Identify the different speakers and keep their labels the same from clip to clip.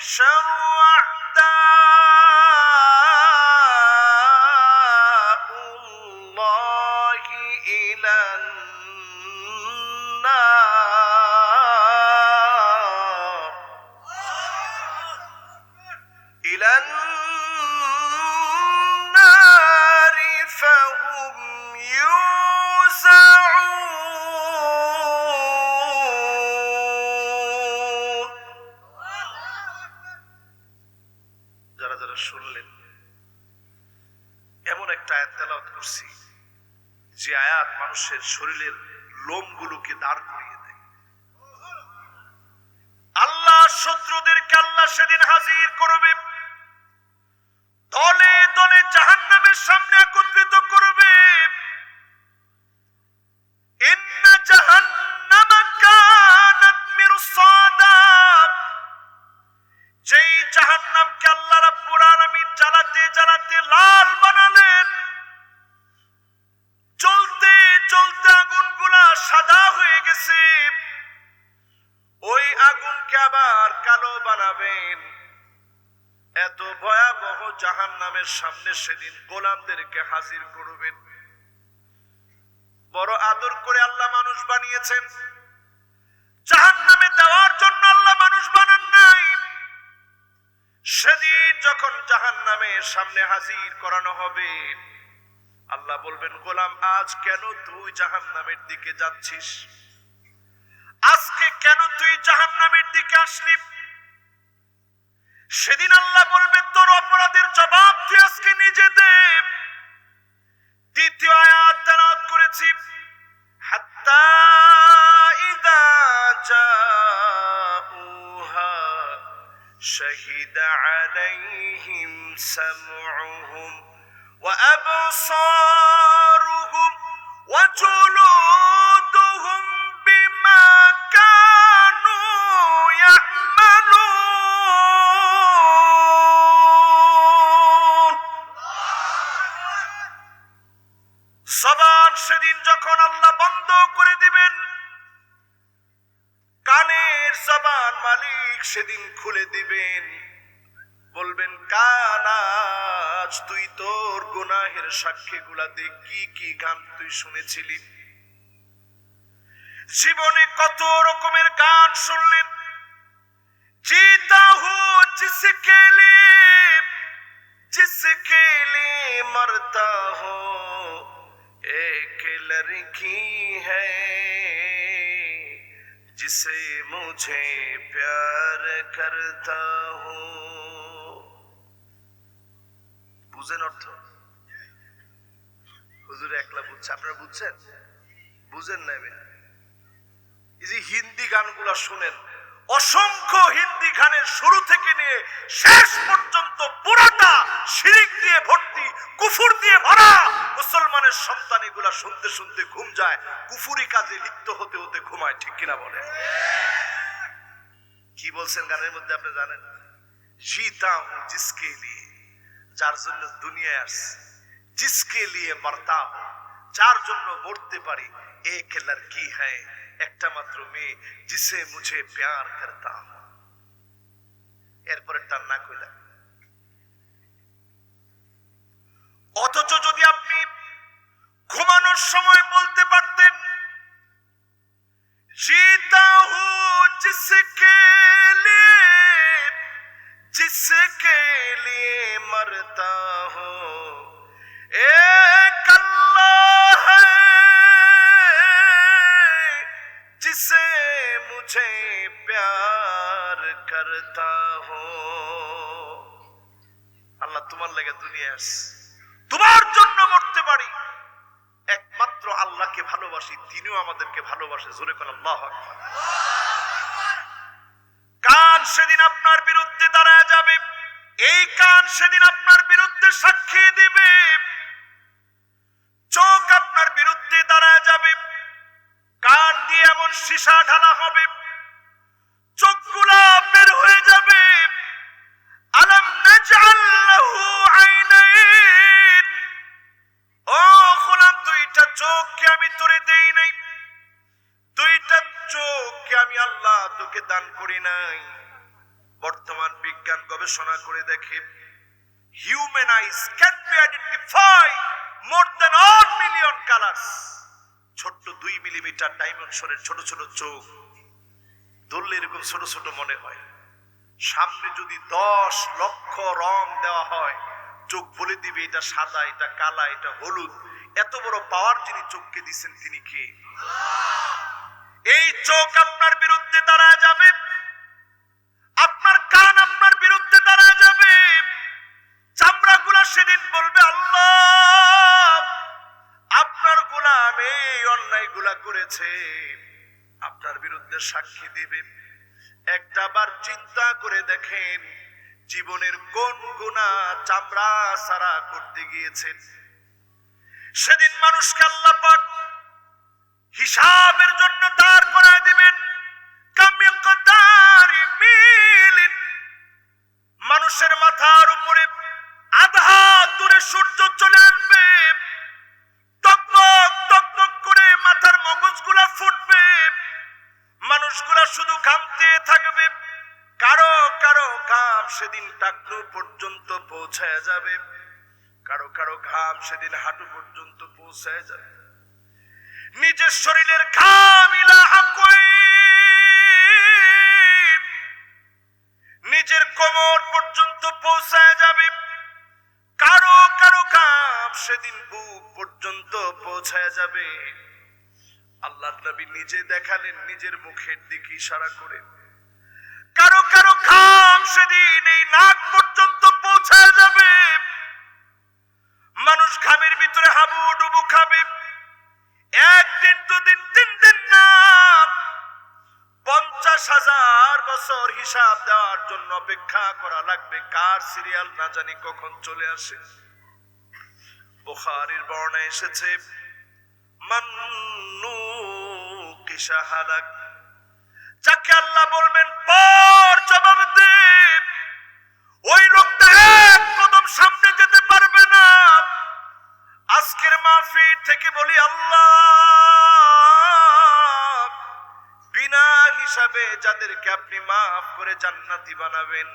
Speaker 1: شر أعداء الله إلى النار إلى النار فهم يوزعون যারা যারা শুনলেন এমন একটা আয়াত তেলাওয়াত করছি যে আয়াত মানুষের শরীরের লোমগুলোকে দাঁড় করিয়ে দেয়। আল্লাহ শত্রুদেরকে আল্লাহ সেদিন হাজির করবে, দলে দলে জাহান্নামের সামনে একত্রিত করবে। ইন্না জাহান্নামা কানাত মিরসাদা, যেই জাহান্নামকে আল্লাহ রাব্বুল আলামিন জ্বালাতে জ্বালাতে লাল বানালেন, জ্বলতে জ্বলতে আগুনগুলা সাদা হয়ে গেছে, ওই আগুনকে আবার কালো বানাবেন। এত ভয়াবহ জাহান্নামের সামনে সেদিন গোলামদেরকে হাজির করবেন। বড় আদর করে আল্লাহ মানুষ বানিয়েছেন, জাহান্নামে দেওয়ার জন্য আল্লাহ মানুষ বানান নাই। সেদিন যখন জাহান্নামের সামনে হাজির করানো হবে, আল্লাহ বলবেন, গোলাম আজ কেন তুই জাহান্নামের দিকে যাচ্ছিস? আজকে কেন তুই জাহান্নামের দিকে আসলি? সেদিন আল্লাহ বলবেন, তোর অপরাধের জবাব তুই আজকে নিজে দে। দ্বিতীয় আয়াত তেলাওয়াত করেছি, হাত্তা ইযা জাউহা শাহিদা আলাইহিম সামউহুম ওয়া আবসারুহুম ওয়া জুলুদুহুম বিমা কানু ইয়া'মালুন। জবান সেদিন যখন আল্লাহ বন্ধ করে দিবেন, কানের জবান মালিক সেদিন খুলে দিবেন, বলবেন, কান আজ তুই তোর গুনাহের সাক্ষীগুলা দে, কি কি গান তুই শুনেছিলি, জীবনে কত রকমের গান শুনলেন। जीता हूँ जिसके लिए मरता हूँ, एक लड़की है जिसे मुझे प्यार करता हूँ। বুঝেন অর্থ? হুজুর একলা বুঝছে, আপনারা বুঝছেন? বুঝেন না? এই যে হিন্দি গানগুলা শুনেন, অসংখ্য হিন্দি গানের শুরু থেকে নিয়ে শেষ পর্যন্ত পুরাটা শিরিক দিয়ে ভর্তি, কুফর দিয়ে ভরা। মুসলমানের সন্তান এগুলা শুনতে শুনতে ঘুম যায়, কুফরি কাজে লিপ্ত হতে হতে ঘুমায়। ঠিক কিনা বলেন? কি বলছেন গানের মধ্যে আপনি জানেন? जीता हूं जिसके लिए, যার জন্য দুনিয়ায় আসছে, जिसके लिए मरता हूं, যার জন্য মরতে পারি, एक लड़की है, একটা মাত্র মেয়ে, जिसे मुझे प्यार करता हूं। এরপরে তার না কইলা। অথচ যদি আপনি ঘুমানোর সময় বলতে পারতেন, जीता हूं जिसके लिए मरता हूं, एक अल्लाह है जिसे मुझे प्यार करता हूं। আল্লাহ তোমার লাগে দুনিয়ায় আসছে, তোমার জন্য মরতে পারি, একমাত্র আল্লাহকে ভালোবাসি, তিনিও আমাদেরকে ভালোবাসে। জোরে কোন আল্লাহু আকবার। কান সেদিন আপনার বিরুদ্ধে দাঁড়ায় যাবে, এই কান সেদিন আপনার বিরুদ্ধে সাক্ষী দিবে। চোখ আপনার বিরুদ্ধে দাঁড়ায় যাবে, কান দিয়ে এমন সীসা ঢালা হবে, চোখগুলা বের হয়ে যাবে। আলাম নাজআল লাহু আইনাইন, ও গোলাম, দুইটা চোখকে আমি তোরে দেই নাই, দুইটা চোখকে আমি আল্লাহ তোকে দান করি নাই। বর্তমান বিজ্ঞান গবেষণা করে দেখে human eyes can be identify more than 1 million colors. ছোট্ট 2 মিলিমিটার ডাইমেনশনের ছোট ছোট চোখ ধরলে এরকম ছোট ছোট মনে হয়। সামনে যদি 10 লক্ষ রং দেওয়া হয়, চোখ বলে দিবে এটা সাদা, এটা কালা, এটা হলুদ। এত বড় পাওয়ার যিনি চোখকে দিচ্ছেন তিনি কে? এই চোখ আপনার বিরুদ্ধে দাঁড়ায় যাবে, আপনার কান আপনার বিরুদ্ধে দাঁড়ায় যাবে, চামড়াগুলা সেদিন বলবে আল্লাহ আপনার গোলাম এই অন্যায়গুলা করেছে, আপনার বিরুদ্ধে সাক্ষী দিবে। একটা বার চিন্তা করে দেখেন জীবনের কোন গুনাহ চামড়া সারা করতে গিয়েছেন। সেদিন মানুষকে আল্লাহ পাক হিসাবের জন্য দাঁড় করায় দিবেন কামিকদারি মিলিন। মানুষের মাথার উপরে আধা দূরে সূর্য চলে আসবে, টকবক টকবক করে মাথার মগজগুলা ফুটবে, মানুষগুলা শুধু ঘামতে থাকবে। কারো কারো ঘাম সেদিন টাকনু পর্যন্ত পৌঁছায় যাবে, কারো কারো ঘাম সেদিন হাঁটু পর্যন্ত পৌঁছায় যাবে। নিজের শরীরের ঘাম নিজের কোমর পর্যন্ত পৌঁছায় যাবে, কারো কারো ঘাম সেদিন বুক পর্যন্ত পৌঁছায় যাবে। আল্লাহর নবী নিজে দেখালেন নিজের মুখের দিকে ইশারা করে, কারো কারো ঘাম সেদিন এই নাক পর্যন্ত পৌঁছায় যাবে। মানুষ ঘামের ভিতরে হাবুডুবু খাবে, একদিন দুদিন 3 দিন না, 50,000 বছর হিসাব দেওয়ার জন্য অপেক্ষা করা লাগবে। কার সিরিয়াল না জানি কখন চলে আসে। বুখারীর বর্ণনায় এসেছে মান্নু কিসা হালাক, যাকে আল্লাহ বলবেন পর জবাব দে, ওই লোকটা এক কদম সামনে যেতে পারবে না। আজকের মাহফিল থেকে বলি আল্লাহ বিনা হিসাবে যাদেরকে আপনি মাফ করে জান্নাতি বানাবেন,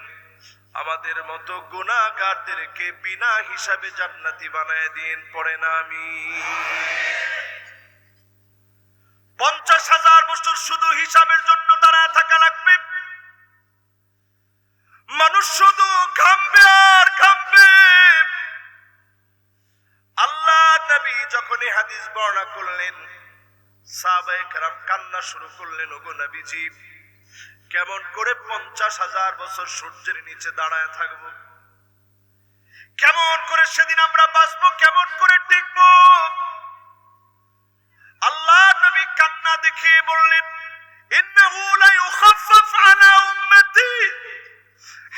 Speaker 1: আমাদের মতো গুনাহগারদেরকে বিনা হিসাবে জান্নাতি বানায় দিন। পড়ে না আমিন। 50,000 বছর শুধু হিসাবের জন্য দাঁড়ায় থাকা লাগবে। মানুষ শুধু ঘামবে আর ঘামবে। আল্লাহ নবী যখন এই হাদিস বর্ণনা করলেন, সাহাবায়ে কেরাম কান্না শুরু করলেন, ওগো নবীজি কেমন করে 50,000 বছর সূর্যের নিচে দাঁড়ায় থাকবো, কেমন করে সেদিন আমরা বাঁচবো, কেমন করে টিকবো? আল্লাহ নবী কান্না দেখিয়ে বললেন ইন্নাহু লা ইউখাফফাফ আলা উম্মতি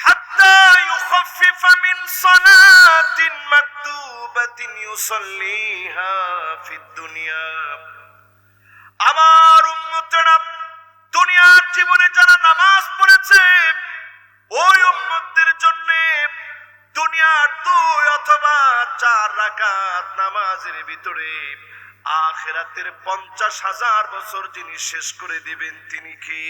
Speaker 1: হাত্তা ইউখাফফিফা মিন সালাতিন মাকতুবাতিন ইউসাল্লিহা ফিদ দুনিয়া। আমার উম্মতেরা দুনিয়ার জীবনে যারা নামাজ পড়েছে, ওই উম্মতদের জন্য দুনিয়ার 2 অথবা 4 রাকাত নামাজের ভিতরে আখিরাতের 50,000 বছর যিনি শেষ করে দিবেন তিনি কে?